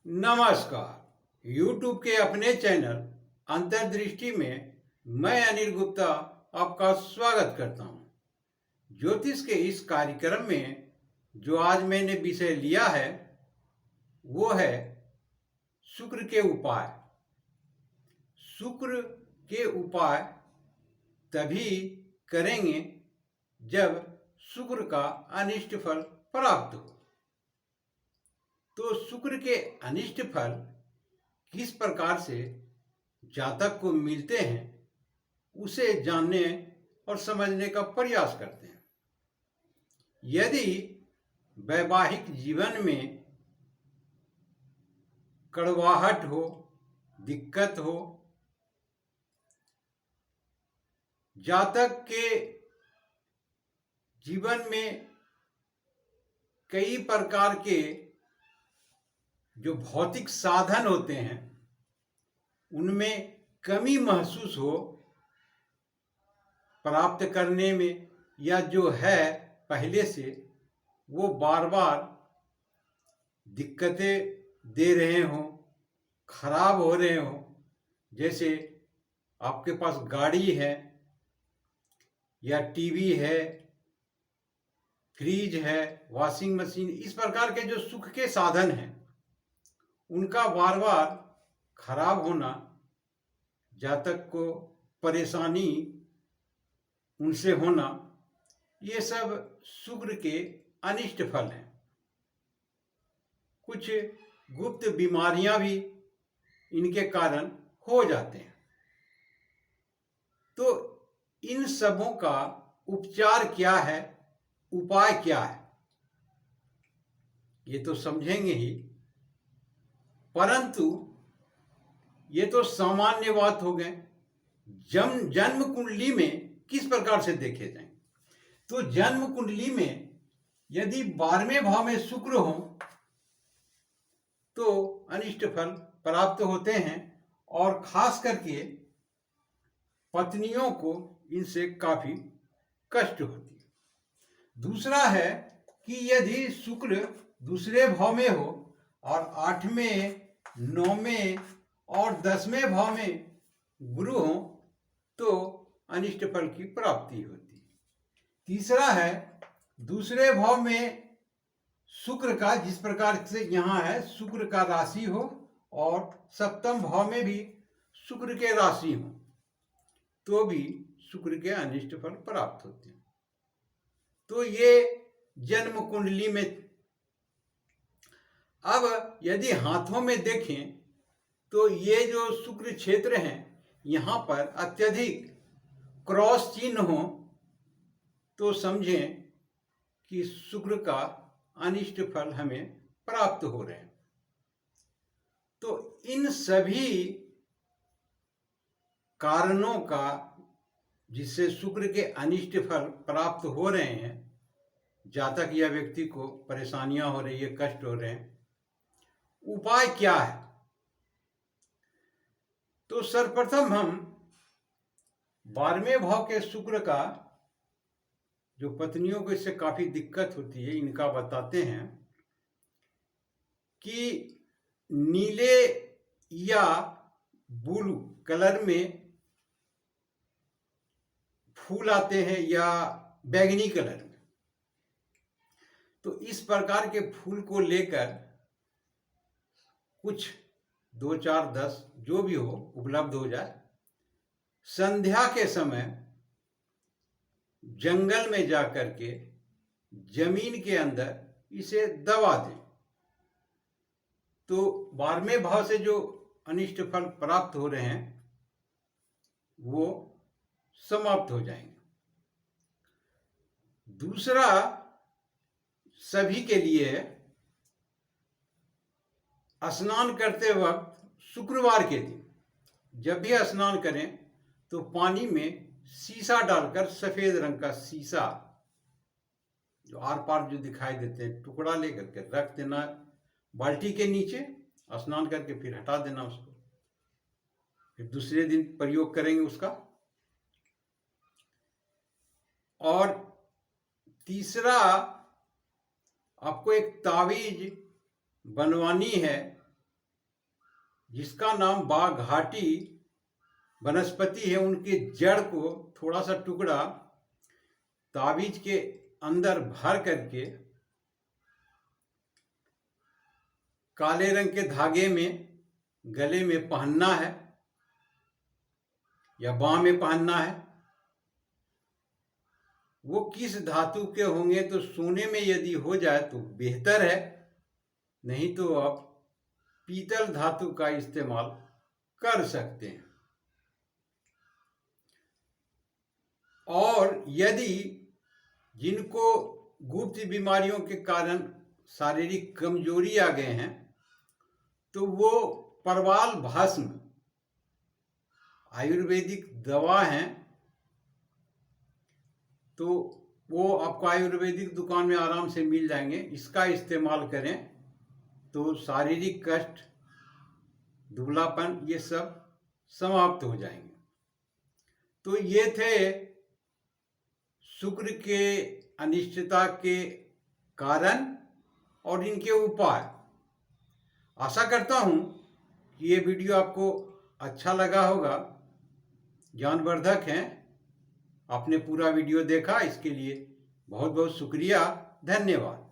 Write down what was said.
नमस्कार। YouTube के अपने चैनल अंतर्दृष्टि में मैं अनिल गुप्ता आपका स्वागत करता हूं। ज्योतिष के इस कार्यक्रम में जो आज मैंने विषय लिया है वो है शुक्र के उपाय। शुक्र के उपाय तभी करेंगे जब शुक्र का अनिष्ट फल प्राप्त हो। तो शुक्र के अनिष्ट फल किस प्रकार से जातक को मिलते हैं उसे जानने और समझने का प्रयास करते हैं। यदि वैवाहिक जीवन में कड़वाहट हो, दिक्कत हो, जातक के जीवन में कई प्रकार के जो भौतिक साधन होते हैं उनमें कमी महसूस हो प्राप्त करने में, या जो है पहले से वो बार बार दिक्कतें दे रहे हों, खराब हो रहे हों, जैसे आपके पास गाड़ी है या टीवी है, फ्रिज है, वॉशिंग मशीन, इस प्रकार के जो सुख के साधन हैं उनका बार बार खराब होना जातक को परेशानी उनसे होना, ये सब शुक्र के अनिष्ट फल हैं। कुछ गुप्त बीमारियां भी इनके कारण हो जाते हैं। तो इन सबों का उपचार क्या है, उपाय क्या है, ये तो समझेंगे ही, परंतु ये तो सामान्य बात हो गए। जन्म कुंडली में किस प्रकार से देखे जाएं? तो जन्म कुंडली में यदि 12वें भाव में शुक्र हो तो अनिष्ट फल प्राप्त होते हैं, और खास करके पत्नियों को इनसे काफी कष्ट होती है। दूसरा है कि यदि शुक्र दूसरे भाव में हो और 8वें, 9वें और 10वें भाव में गुरु हो तो अनिष्ट फल की प्राप्ति होती है। तीसरा है दूसरे भाव में शुक्र का, जिस प्रकार से यहाँ है शुक्र का राशि हो, और सप्तम भाव में भी शुक्र के राशि हो तो भी शुक्र के अनिष्ट फल प्राप्त होते हैं। तो ये जन्म कुंडली में। अब यदि हाथों में देखें तो ये जो शुक्र क्षेत्र हैं यहाँ पर अत्यधिक क्रॉस चिन्ह हो तो समझें कि शुक्र का अनिष्ट फल हमें प्राप्त हो रहे हैं। तो इन सभी कारणों का जिससे शुक्र के अनिष्ट फल प्राप्त हो रहे हैं, जातक या व्यक्ति को परेशानियां हो रही है, कष्ट हो रहे हैं, उपाय क्या है? तो सर्वप्रथम हम 12वें भाव के शुक्र का, जो पत्नियों को इससे काफी दिक्कत होती है, इनका बताते हैं कि नीले या ब्लू कलर में फूल आते हैं या बैंगनी कलर में, तो इस प्रकार के फूल को लेकर कुछ 2, 4, 10 जो भी हो उपलब्ध हो जाए, संध्या के समय जंगल में जाकर के जमीन के अंदर इसे दबा दें तो 12वें भाव से जो अनिष्ट फल प्राप्त हो रहे हैं वो समाप्त हो जाएंगे। दूसरा, सभी के लिए स्नान करते वक्त शुक्रवार के दिन जब भी स्नान करें तो पानी में शीशा डालकर, सफेद रंग का शीशा जो आर पार जो दिखाई देते हैं, टुकड़ा लेकर के रख देना बाल्टी के नीचे, स्नान करके फिर हटा देना उसको, फिर दूसरे दिन प्रयोग करेंगे उसका। और तीसरा, आपको एक तावीज बनवानी है जिसका नाम बाघाटी वनस्पति है, उनके जड़ को थोड़ा सा टुकड़ा ताबीज के अंदर भर करके काले रंग के धागे में गले में पहनना है या बाह में पहनना है। वो किस धातु के होंगे, तो सोने में यदि हो जाए तो बेहतर है, नहीं तो आप पीतल धातु का इस्तेमाल कर सकते हैं। और यदि जिनको गुप्त बीमारियों के कारण शारीरिक कमजोरी आ गए हैं, तो वो परवाल भस्म आयुर्वेदिक दवा है, तो वो आपको आयुर्वेदिक दुकान में आराम से मिल जाएंगे। इसका इस्तेमाल करें तो शारीरिक कष्ट, दुबलापन, ये सब समाप्त हो जाएंगे। तो ये थे शुक्र के अनिष्टता के कारण और इनके उपाय। आशा करता हूँ कि ये वीडियो आपको अच्छा लगा होगा, ज्ञानवर्धक हैं। आपने पूरा वीडियो देखा, इसके लिए बहुत बहुत शुक्रिया, धन्यवाद।